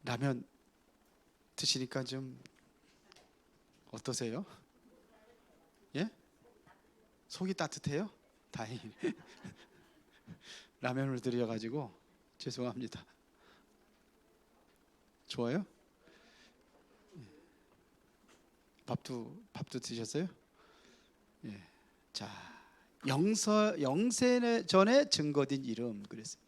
라면 드시니까 좀 어떠세요? 예? 속이 따뜻해요? 다행이네. 라면을 드려가지고 죄송합니다. 좋아요? 밥도 드셨어요? 예. 자, 영세 전에 증거된 이름 그랬어요.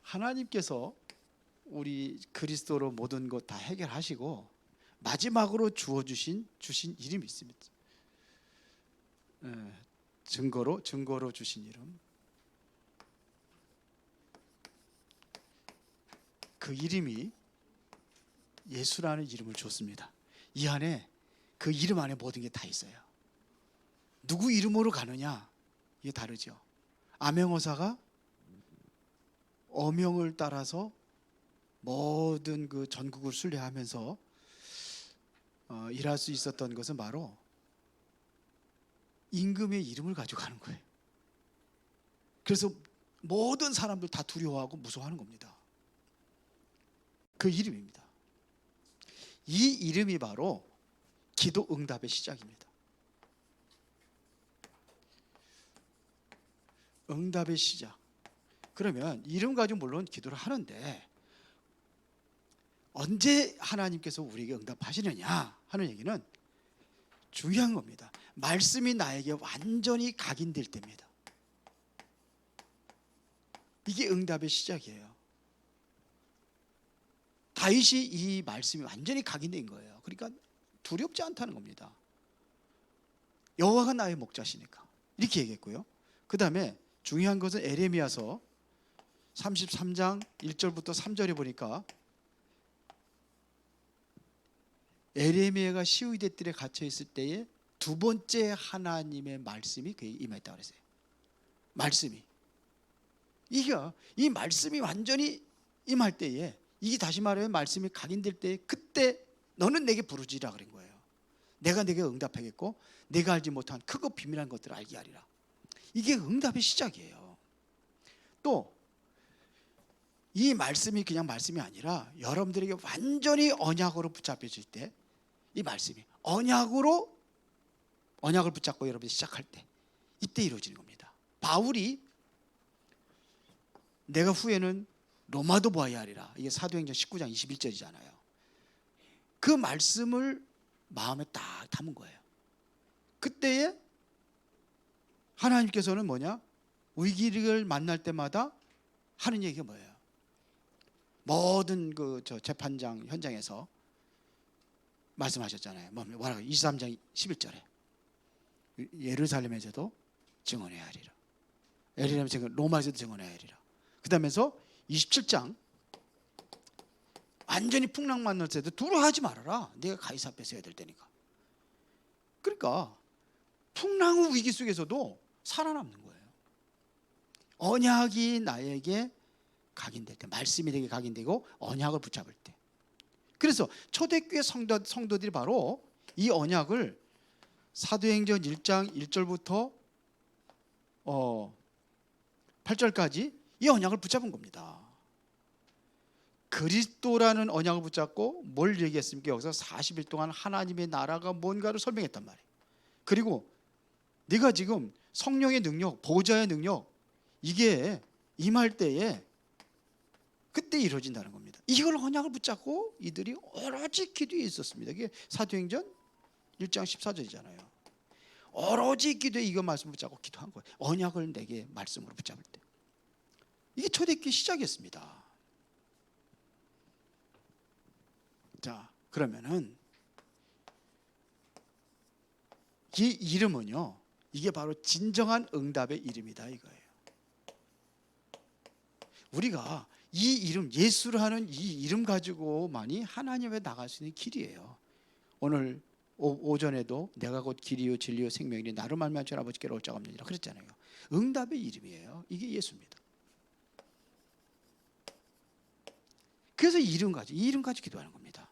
하나님께서 우리 그리스도로 모든 것 다 해결하시고 마지막으로 주신 이름이 있습니다. 예, 증거로 주신 이름. 그 이름이 예수라는 이름을 줬습니다. 이 안에 그 이름 안에 모든 게 다 있어요. 누구 이름으로 가느냐 이게 다르죠. 암행어사가 어명을 따라서 모든 그 전국을 순례하면서 일할 수 있었던 것은 바로 임금의 이름을 가지고 가는 거예요. 그래서 모든 사람들 다 두려워하고 무서워하는 겁니다. 그 이름입니다. 이 이름이 바로 기도 응답의 시작입니다. 응답의 시작. 그러면 이름 가지고 물론 기도를 하는데 언제 하나님께서 우리에게 응답하시느냐 하는 얘기는 중요한 겁니다. 말씀이 나에게 완전히 각인될 때입니다. 이게 응답의 시작이에요. 다윗이 이 말씀이 완전히 각인된 거예요. 그러니까 두렵지 않다는 겁니다. 여호와가 나의 목자시니까 이렇게 얘기했고요. 그 다음에 중요한 것은 에레미야서 33장 1절부터 3절에 보니까 에레미야가 시위대 뜰에 갇혀 있을 때에 두 번째 하나님의 말씀이 그에게 임했다고 그랬어요. 말씀이 이 말씀이 완전히 임할 때에 이게 다시 말하면 말씀이 각인될 때에 그때 너는 내게 부르지라 그런 거예요. 내가 내게 응답하겠고 내가 알지 못한 크고 비밀한 것들을 알게 하리라. 이게 응답의 시작이에요. 또 이 말씀이 그냥 말씀이 아니라 여러분들에게 완전히 언약으로 붙잡혀질 때 이 말씀이 언약을 붙잡고 여러분이 시작할 때 이때 이루어지는 겁니다. 바울이 내가 후에는 로마도 보아야 하리라. 이게 사도행전 19장 21절이잖아요. 그 말씀을 마음에 딱 담은 거예요. 그때에 하나님께서는 뭐냐? 위기를 만날 때마다 하는 얘기가 뭐예요? 모든 그 재판장 현장에서 말씀하셨잖아요. 뭐라고? 23장 11절에 예루살렘에서도 증언해야 하리라. 예루살렘에서 로마에서도 증언해야 하리라. 그 다음에서 27장 완전히 풍랑 만날 때도 두려워하지 말아라. 내가 가이사 앞에 서야 될 테니까. 그러니까 풍랑 후 위기 속에서도 살아남는 거예요. 언약이 나에게 각인될 때, 말씀이 내게 각인되고 언약을 붙잡을 때. 그래서 초대교회 성도들이 바로 이 언약을 사도행전 1장 1절부터 8절까지 이 언약을 붙잡은 겁니다. 그리스도라는 언약을 붙잡고 뭘 얘기했습니까? 여기서 40일 동안 하나님의 나라가 뭔가를 설명했단 말이에요. 그리고 네가 지금 성령의 능력, 보좌의 능력 이게 임할 때에 그때 이루어진다는 겁니다. 이걸 언약을 붙잡고 이들이 오로지 기도에 있었습니다. 이게 사도행전 1장 14절이잖아요. 오로지 기도에 이거 말씀 붙잡고 기도한 거예요. 언약을 내게 말씀으로 붙잡을 때. 이게 초대교회 시작이었습니다. 자, 그러면은 이 이름은요, 이게 바로 진정한 응답의 이름이다 이거예요. 우리가 이 이름, 예수라는 이 이름 가지고만이 하나님에 나갈 수 있는 길이에요. 오늘 오전에도 내가 곧 길이요 진리요 생명이니 나로 말미암아 아버지께로 올 자가 없느니라 그랬잖아요. 응답의 이름이에요. 이게 예수입니다. 그래서 이 이름 가지고 기도하는 겁니다.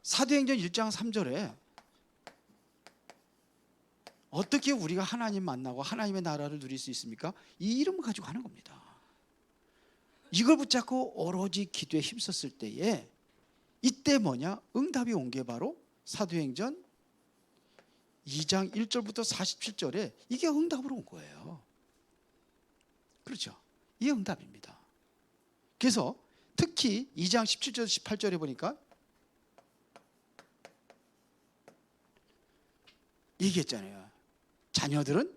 사도행전 1장 3절에 어떻게 우리가 하나님 만나고 하나님의 나라를 누릴 수 있습니까? 이 이름을 가지고 하는 겁니다. 이걸 붙잡고 오로지 기도에 힘썼을 때에 이때 뭐냐? 응답이 온 게 바로 사도행전 2장 1절부터 47절에 이게 응답으로 온 거예요. 그렇죠? 이게 응답입니다. 그래서 특히 2장 17절 18절에 보니까 얘기했잖아요. 자녀들은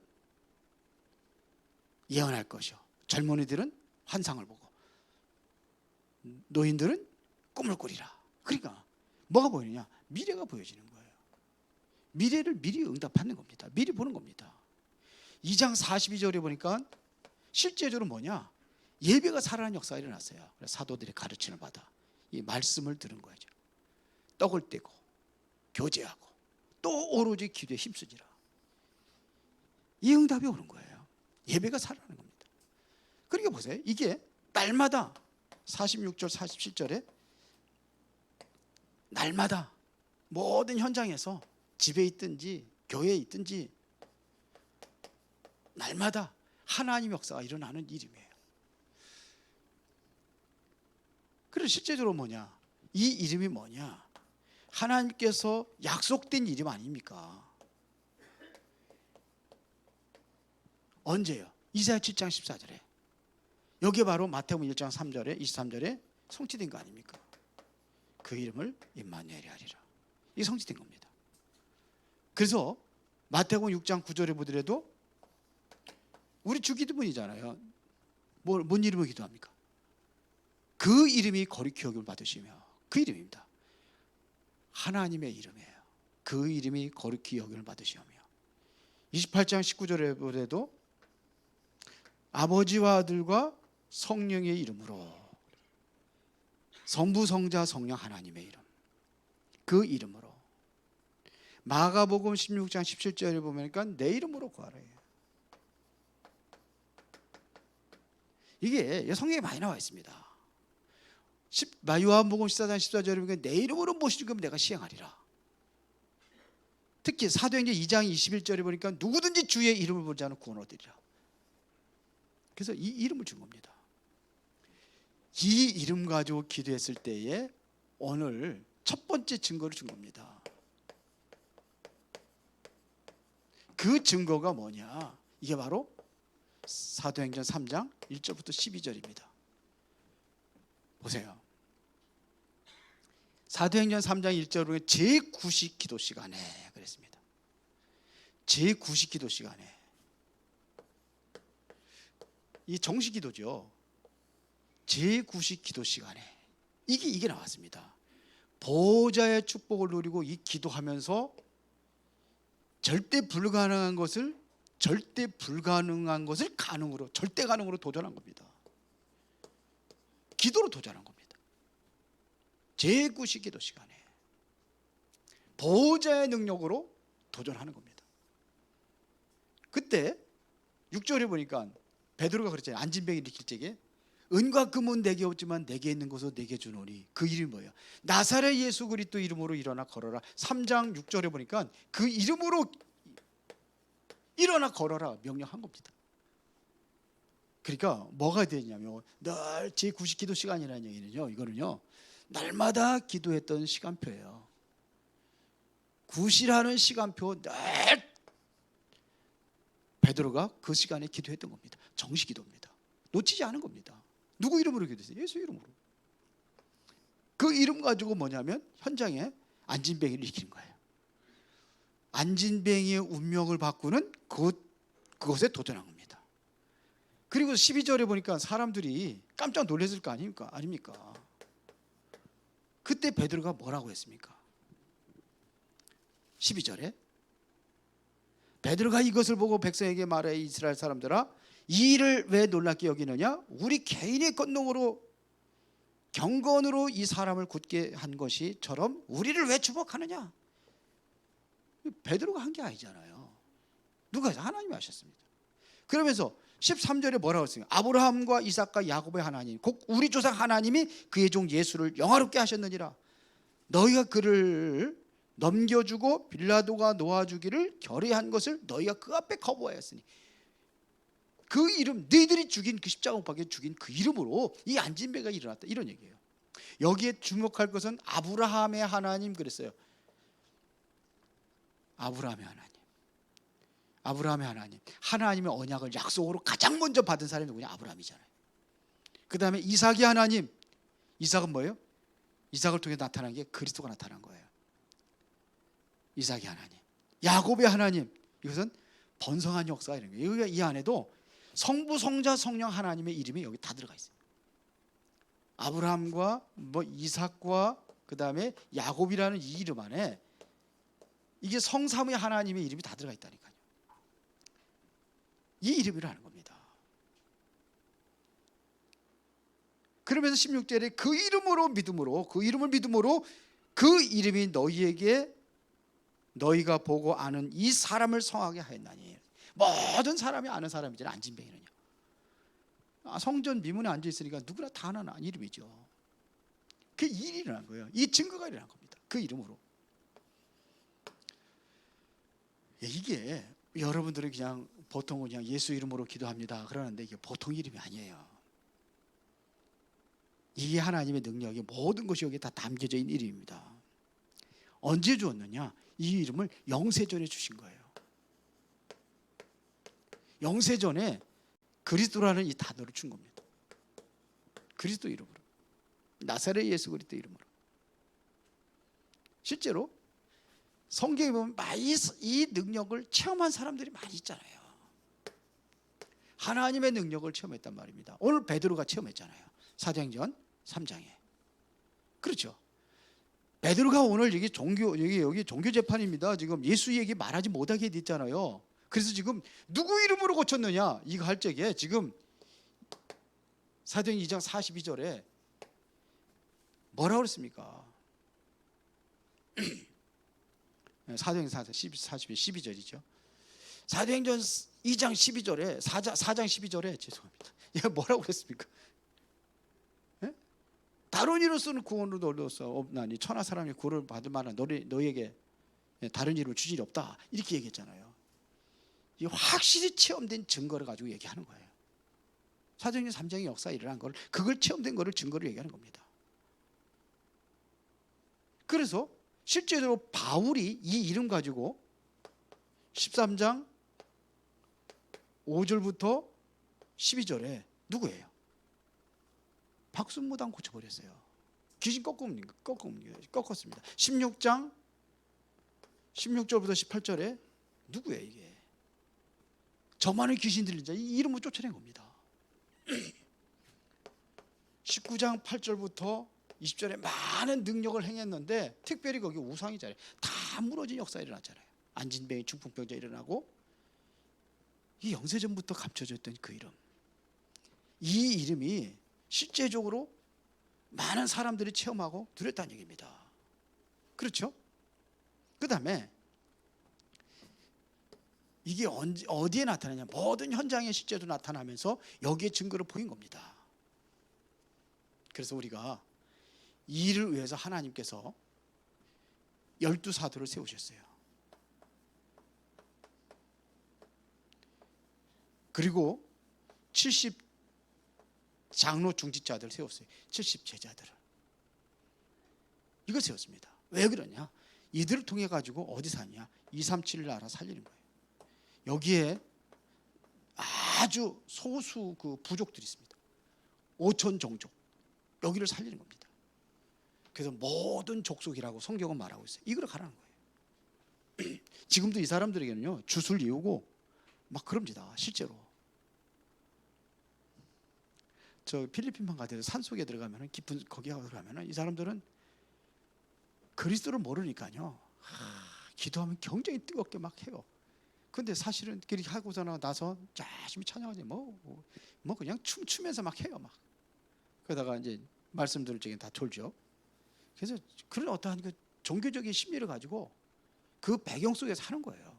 예언할 것이요, 젊은이들은 환상을 보고, 노인들은 꿈을 꾸리라. 그러니까 뭐가 보이느냐? 미래가 보여지는 거예요. 미래를 미리 응답하는 겁니다. 미리 보는 겁니다. 2장 42절에 보니까 실제적으로 뭐냐? 예배가 살아나는 역사가 일어났어요. 그래서 사도들의 가르침을 받아 이 말씀을 들은 거죠. 떡을 떼고 교제하고 또 오로지 기도에 힘쓰지라. 이 응답이 오는 거예요. 예배가 살아나는 겁니다. 그러니까 보세요. 이게 날마다 46절 47절에 날마다 모든 현장에서 집에 있든지 교회에 있든지 날마다 하나님의 역사가 일어나는 이름이에요. 그래서 실제적으로 뭐냐? 이 이름이 뭐냐? 하나님께서 약속된 이름 아닙니까? 언제요? 이사야 7장 14절에. 여기에 바로 마태복음 1장 3절에 23절에 성취된 거 아닙니까? 그 이름을 임마누엘이 하리라. 이게 성취된 겁니다. 그래서 마태복음 6장 9절에 보더라도 우리 주 기도문이잖아요. 뭔 이름을 기도합니까? 그 이름이 거룩히 여김을 받으시며, 그 이름입니다. 하나님의 이름이에요. 그 이름이 거룩히 여김을 받으시며, 28장 19절에 보더라도 아버지와 아들과 성령의 이름으로, 성부 성자 성령 하나님의 이름, 그 이름으로. 마가복음 16장 17절에 보면 내 이름으로 구하라. 이게 성경에 많이 나와 있습니다. 요한복음 14장 14절에 보면 내 이름으로 무엇이든 그럼 내가 시행하리라. 특히 사도행전 2장 21절에 보니까 누구든지 주의 이름을 부르지 않으면 구원 얻으리라. 그래서 이 이름을 준 겁니다. 이 이름 가지고 기도했을 때에 오늘 첫 번째 증거를 준 겁니다. 그 증거가 뭐냐? 이게 바로 사도행전 3장 1절부터 12절입니다. 보세요. 사도행전 3장 1절에 제9식 기도 시간에 그랬습니다. 제9식 기도 시간에. 이 정식 기도죠. 제9식 기도 시간에 이게 나왔습니다. 보호자의 축복을 누리고 이 기도하면서 절대 불가능한 것을 가능으로, 절대 가능으로 도전한 겁니다. 기도로 도전한 겁니다. 제9식 기도 시간에 보호자의 능력으로 도전하는 겁니다. 그때 6절에 보니까 베드로가 그랬잖아요. 안진병이 일으킬 적에 은과 금은 내게 없지만 내게 있는 것을 내게 주노니. 그 이름이 뭐예요? 나사렛 예수 그리스도 이름으로 일어나 걸어라. 3장 6절에 보니까 그 이름으로 일어나 걸어라 명령한 겁니다. 그러니까 뭐가 되냐면 늘 제9식 기도 시간이라는 얘기는요, 이거는요 날마다 기도했던 시간표예요. 구시라는 시간표 늘 베드로가 그 시간에 기도했던 겁니다. 정식 기도입니다. 놓치지 않은 겁니다. 누구 이름으로 기도했어요? 예수 이름으로. 그 이름 가지고 뭐냐면 현장에 안진뱅이를 일으키는 거예요. 안진뱅이의 운명을 바꾸는 그것에 도전한 겁니다. 그리고 12절에 보니까 사람들이 깜짝 놀랐을 거 아닙니까? 그때 베드로가 뭐라고 했습니까? 12절에 베드로가 이것을 보고 백성에게 말해 이스라엘 사람들아, 이 일을 왜 놀랍게 여기느냐? 우리 개인의 권능으로 경건으로 이 사람을 굳게 한 것이처럼 우리를 왜 주목하느냐? 베드로가 한 게 아니잖아요. 누가 해서? 하나님이 하셨습니다. 그러면서 13절에 뭐라고 했습니까? 아브라함과 이삭과 야곱의 하나님, 곧 우리 조상 하나님이 그의 종 예수를 영화롭게 하셨느니라. 너희가 그를 넘겨주고 빌라도가 놓아주기를 결의한 것을 너희가 그 앞에 거부하였으니 그 이름, 너희들이 죽인 그 십자가 못 박혀 죽인 그 이름으로 이 안진뱅이가 일어났다, 이런 얘기예요. 여기에 주목할 것은 아브라함의 하나님 그랬어요. 아브라함의 하나님. 아브라함의 하나님. 하나님의 언약을 약속으로 가장 먼저 받은 사람이 누구냐? 아브라함이잖아요. 그 다음에 이삭의 하나님. 이삭은 뭐예요? 이삭을 통해 나타난 게 그리스도가 나타난 거예요. 이삭의 하나님. 야곱의 하나님. 이것은 번성한 역사, 이런 거예요. 여기가 이 안에도 성부, 성자, 성령 하나님의 이름이 여기 다 들어가 있어요. 아브라함과 이삭과 그 다음에 야곱이라는 이 이름 안에 이게 성삼의 하나님의 이름이 다 들어가 있다니까요. 이 이름이라는 겁니다. 그러면서 16절에 그 이름으로 믿음으로, 그 이름을 믿음으로 그 이름이 너희에게 너희가 보고 아는 이 사람을 성하게 하였나니. 모든 사람이 아는 사람이잖아요. 안진뱅이는요. 성전 미문에 앉아 있으니까 누구나 다 아는 이름이죠. 그 일이 일어난 거예요. 이 증거가 일어난 겁니다. 그 이름으로. 이게 여러분들은 그냥 보통은 그냥 예수 이름으로 기도합니다 그러는데 이게 보통 이름이 아니에요. 이게 하나님의 능력이 모든 것이 여기에 다 담겨져 있는 이름입니다. 언제 주었느냐? 이 이름을 영세전에 주신 거예요. 영세전에 그리스도라는 이 단어를 준 겁니다. 그리스도 이름으로. 나사렛 예수 그리스도 이름으로. 실제로 성경에 보면 이 능력을 체험한 사람들이 많이 있잖아요. 하나님의 능력을 체험했단 말입니다. 오늘 베드로가 체험했잖아요. 사도행전 3장에. 그렇죠. 베드로가 오늘 여기 종교 재판입니다. 지금 예수 얘기 말하지 못하게 됐잖아요. 그래서 지금 누구 이름으로 고쳤느냐 이거 할 적에 지금 사도행전 2장 42절에 뭐라고 그랬습니까? 사도행전 12절이죠. 사도행전 2장 12절에 4장 12절에 죄송합니다. 얘가 뭐라고 그랬습니까? 다른 이로서는 구원을 얻어서 없나니 천하 사람이 구원을 받을 만한 너희에게 다른 이름을 주질이 없다, 이렇게 얘기했잖아요. 이 확실히 체험된 증거를 가지고 얘기하는 거예요. 사도행전 3장의 역사에 일어난 걸, 그걸 체험된 거를 증거로 얘기하는 겁니다. 그래서 실제로 바울이 이 이름 가지고 13장 5절부터 12절에 누구예요? 박순무당 고쳐버렸어요. 귀신 꺾었습니다. 16장 16절부터 18절에 누구예요 이게? 저 많은 귀신 들린 자, 이 이름을 쫓아낸 겁니다. 19장 8절부터 20절에 많은 능력을 행했는데 특별히 거기 우상이잖아요. 다 무너진 역사가 일어났잖아요. 안진뱅이, 중풍병자 일어나고, 이 영세전부터 감춰졌던 그 이름, 이 이름이 실제적으로 많은 사람들이 체험하고 누렸다는 얘기입니다. 그렇죠? 그 다음에 이게 어디에 나타나냐? 모든 현장에 실제로 나타나면서 여기에 증거를 보인 겁니다. 그래서 우리가 이 일을 위해서 하나님께서 12사도를 세우셨어요. 그리고 70 장로 중직자들 세웠어요. 70 제자들을. 이걸 세웠습니다. 왜 그러냐? 이들을 통해 가지고 어디 사냐? 237 나라 살리는 거예요. 여기에 아주 소수 그 부족들이 있습니다. 5천 종족. 여기를 살리는 겁니다. 그래서 모든 족속이라고 성경은 말하고 있어요. 이걸 가라는 거예요. 지금도 이 사람들에게는요, 주 이우고 막 그럽니다. 실제로. 저 필리핀만 가도 산속에 들어가면, 깊은 거기 들어가면 이 사람들은 그리스도를 모르니까요, 기도하면 굉장히 뜨겁게 막 해요. 근데 사실은 그렇게 하고서 나서 열심히 찬양하지 뭐 그냥 춤추면서 막 해요. 막 그러다가 이제 말씀 들을 적엔 다 졸죠. 그래서 그런 어떠한 그 종교적인 심리를 가지고 그 배경 속에서 하는 거예요.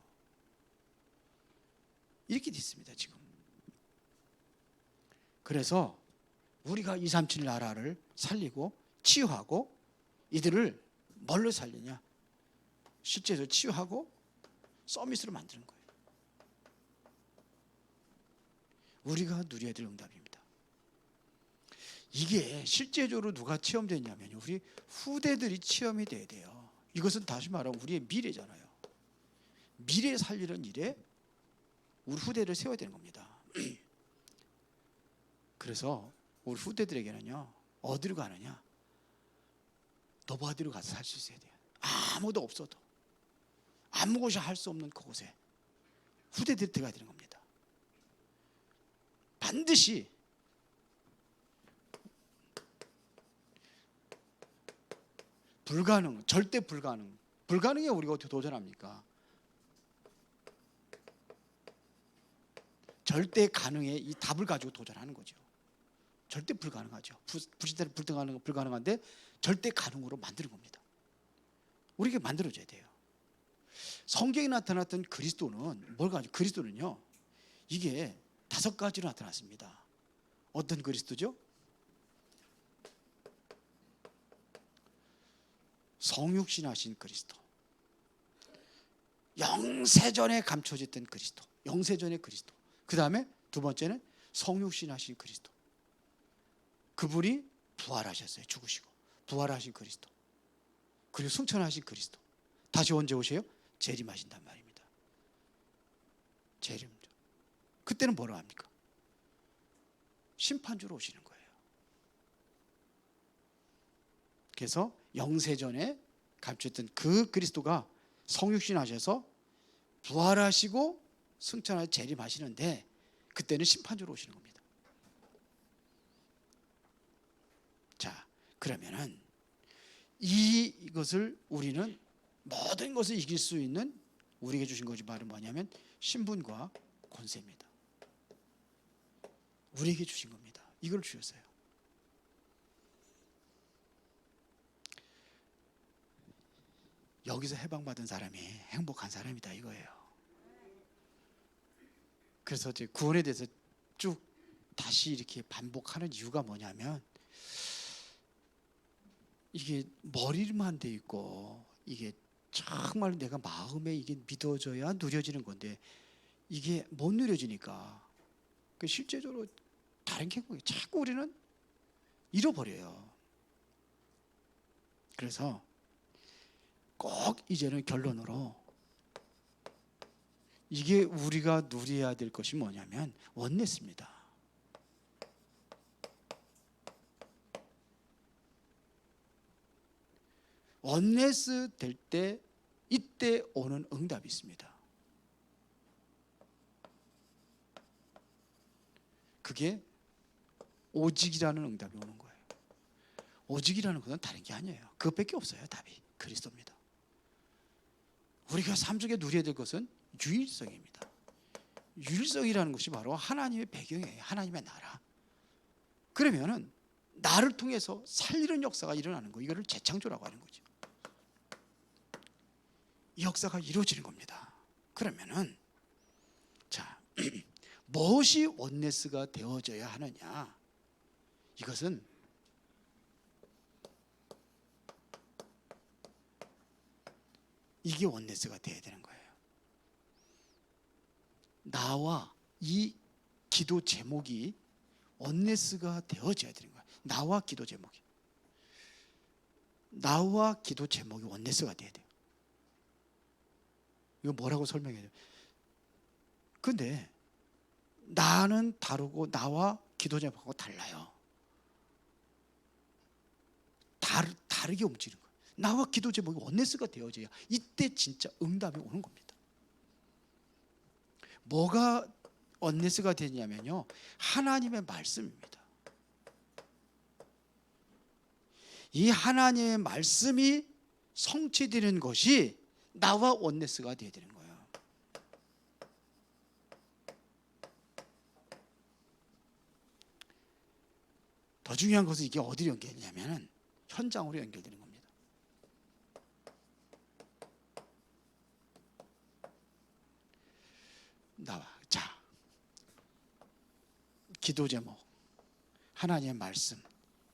이렇게 돼 있습니다 지금. 그래서 우리가 237 나라를 살리고 치유하고, 이들을 뭘로 살리냐? 실제로 치유하고 서밋으로 만드는 거예요. 우리가 누려야 될 응답입니다. 이게 실제적으로 누가 체험됐냐면요, 우리 후대들이 체험이 돼야 돼요. 이것은 다시 말하면 우리의 미래잖아요. 미래 살리는 일에 우리 후대를 세워야 되는 겁니다. 그래서 우리 후대들에게는요, 어디로 가느냐? 노바디로 가서 살 수 있어야 돼요. 아무도 없어도, 아무것이 할 수 없는 그곳에 후대들이 들어가야 되는 겁니다. 반드시 불가능, 절대 불가능. 불가능에 우리가 어떻게 도전합니까? 절대 가능에 이 답을 가지고 도전하는 거죠. 절대 불가능하죠. 불시대로 불가능한데 절대 가능으로 만드는 겁니다. 우리에게 만들어줘야 돼요. 성경에 나타났던 그리스도는 뭘 가지고? 그리스도는요, 이게 5가지로 나타났습니다. 어떤 그리스도죠? 성육신하신 그리스도, 영세전에 감춰졌던 그리스도, 영세전의 그리스도. 그 다음에 두 번째는 성육신하신 그리스도. 그분이 부활하셨어요. 죽으시고 부활하신 그리스도. 그리고 승천하신 그리스도. 다시 언제 오세요? 재림하신단 말입니다. 재림. 그때는 뭐라 합니까? 심판주로 오시는 거예요. 그래서 영세전에 감췄던 그 그리스도가 성육신 하셔서 부활하시고 승천하셔서 재림하시는데, 그때는 심판주로 오시는 겁니다. 자, 그러면은 이것을 우리는 모든 것을 이길 수 있는, 우리에게 주신 것이 바로 뭐냐면 신분과 권세입니다. 우리에게 주신 겁니다. 이걸 주셨어요. 여기서 해방받은 사람이 행복한 사람이다 이거예요. 그래서 이제 구원에 대해서 쭉 다시 이렇게 반복하는 이유가 뭐냐면, 이게 머리만 돼 있고 이게 정말 내가 마음에 이게 믿어져야 누려지는 건데, 이게 못 누려지니까 실제적으로 다른 행복이 자꾸 우리는 잃어버려요. 그래서 꼭 이제는 결론으로 이게 우리가 누려야 될 것이 뭐냐면 원네스입니다. 원네스 될 때 이때 오는 응답이 있습니다. 그게 오직이라는 응답이 오는 거예요. 오직이라는 것은 다른 게 아니에요. 그것밖에 없어요. 답이 그리스도입니다. 우리가 삶 속에 누려야 될 것은 유일성입니다. 유일성이라는 것이 바로 하나님의 배경이에요. 하나님의 나라. 그러면은 나를 통해서 살리는 역사가 일어나는 거, 이거를 재창조라고 하는 거죠. 이 역사가 이루어지는 겁니다. 그러면은 자, 무엇이 원네스가 되어져야 하느냐? 이것은 이게 원네스가 되어야 되는 거예요. 나와 이 기도 제목이 원네스가 되어져야 되는 거예요. 나와 기도 제목이. 나와 기도 제목이 원네스가 돼야 돼요. 이거 뭐라고 설명해야 돼요? 근데 나는 다르고 나와 기도 제목하고 달라요. 다르게 움직이는 거예요. 나와 기도 제목이 원네스가 되어져야 이때 진짜 응답이 오는 겁니다. 뭐가 원네스가 되냐면요, 하나님의 말씀입니다. 이 하나님의 말씀이 성취되는 것이 나와 원네스가 되어야 되는 거예요. 더 중요한 것은 이게 어디로 연결되냐면 현장으로 연결되는 겁니다. 자, 기도 제목, 하나님의 말씀,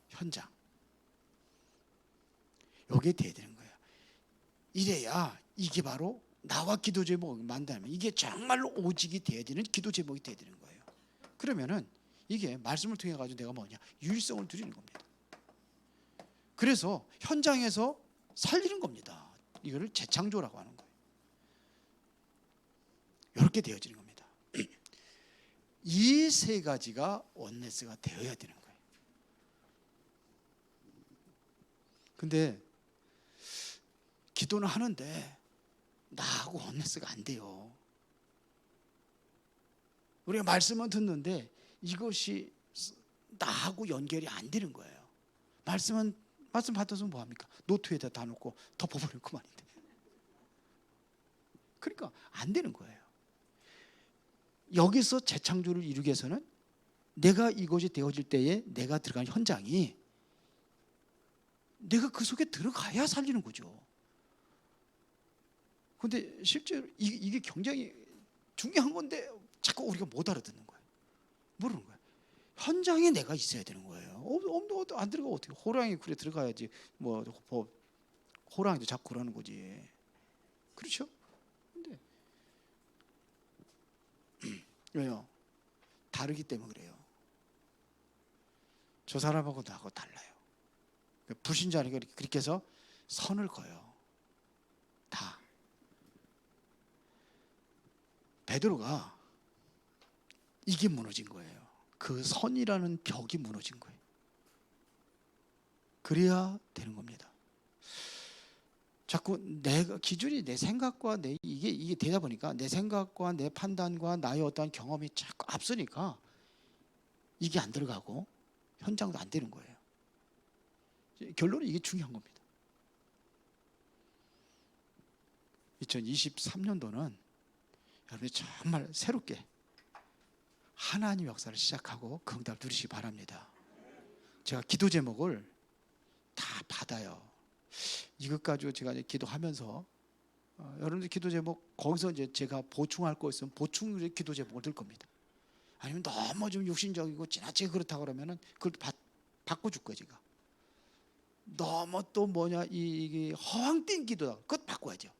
현장, 요게 돼야 되는 거예요. 이래야 이게 바로 나와 기도 제목을 만들면 이게 정말로 오직이 돼야 되는 기도 제목이 돼야 되는 거예요. 그러면은 이게 말씀을 통해 가지고 내가 뭐냐? 유일성을 드리는 겁니다. 그래서 현장에서 살리는 겁니다. 이거를 재창조라고 하는 거예요. 이렇게 되어지는 겁니다. 이 세 가지가 원네스가 되어야 되는 거예요. 근데 기도는 하는데 나하고 원네스가 안 돼요. 우리가 말씀은 듣는데 이것이 나하고 연결이 안 되는 거예요. 말씀 받아서 뭐합니까? 노트에다 다 놓고 덮어버릴 그만인데. 그러니까 안 되는 거예요. 여기서 재창조를 이루기 위해서는 내가 이것이 되어질 때에 내가 들어간 현장이 내가 그 속에 들어가야 살리는 거죠. 그런데 실제로 이게 굉장히 중요한 건데 자꾸 우리가 못 알아듣는 거예요. 모르는 거예요. 현장에 내가 있어야 되는 거예요. 안 들어가면 어떻게? 호랑이 굴에 들어가야지. 뭐 호랑이도 자꾸 그러는 거지. 그렇죠? 근데 왜요? 다르기 때문에 그래요. 저 사람하고 나하고 달라요. 불신자니까 그렇게 해서 선을 그어요. 다. 베드로가 이게 무너진 거예요. 그 선이라는 벽이 무너진 거예요. 그래야 되는 겁니다. 자꾸 내가 기준이 내 생각과 이게 되다 보니까 내 생각과 내 판단과 나의 어떠한 경험이 자꾸 앞서니까 이게 안 들어가고 현장도 안 되는 거예요. 결론은 이게 중요한 겁니다. 2023년도는 여러분이 정말 새롭게 하나님 역사를 시작하고 그 응답을 누리시기 바랍니다. 제가 기도 제목을 다 받아요. 이것 가지고 제가 이제 기도하면서 여러분들 기도 제목 거기서 이제 제가 보충할 거 있으면 보충 기도 제목을 들 겁니다. 아니면 너무 좀 육신적이고 지나치게 그렇다 그러면은 그걸 바꿔줄 거예요. 제가 너무 또 이게 허황된 기도다. 그것 바꿔야죠.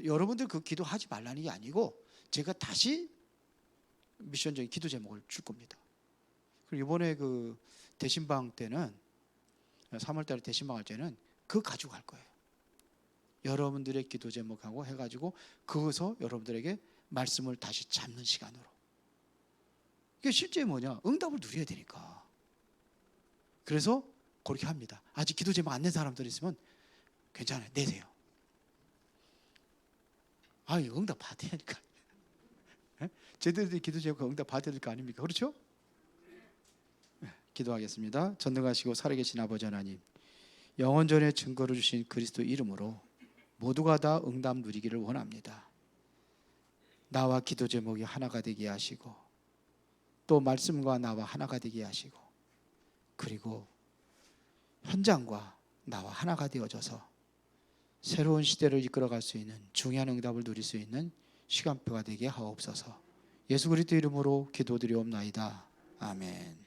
여러분들 그 기도하지 말라는 게 아니고 제가 다시 미션적인 기도 제목을 줄 겁니다. 그리고 이번에 그 대신방 때는 3월달에 대신방 할 때는 그거 가지고 갈 거예요. 여러분들의 기도 제목하고 해가지고 그것서 여러분들에게 말씀을 다시 잡는 시간으로. 이게 실제 뭐냐? 응답을 누려야 되니까. 그래서 그렇게 합니다. 아직 기도 제목 안 낸 사람들 있으면 괜찮아요. 내세요. 이거 응답 받아야 되니까. 제대로 된 기도 제목 응답 받아야 될 거 아닙니까? 그렇죠? 기도하겠습니다. 전능하시고 살아계신 아버지 하나님, 영원전의 증거를 주신 그리스도 이름으로 모두가 다 응답 누리기를 원합니다. 나와 기도 제목이 하나가 되게 하시고 또 말씀과 나와 하나가 되게 하시고 그리고 현장과 나와 하나가 되어져서 새로운 시대를 이끌어갈 수 있는 중요한 응답을 누릴 수 있는 시간표가 되게 하옵소서. 예수 그리스도 이름으로 기도드리옵나이다. 아멘.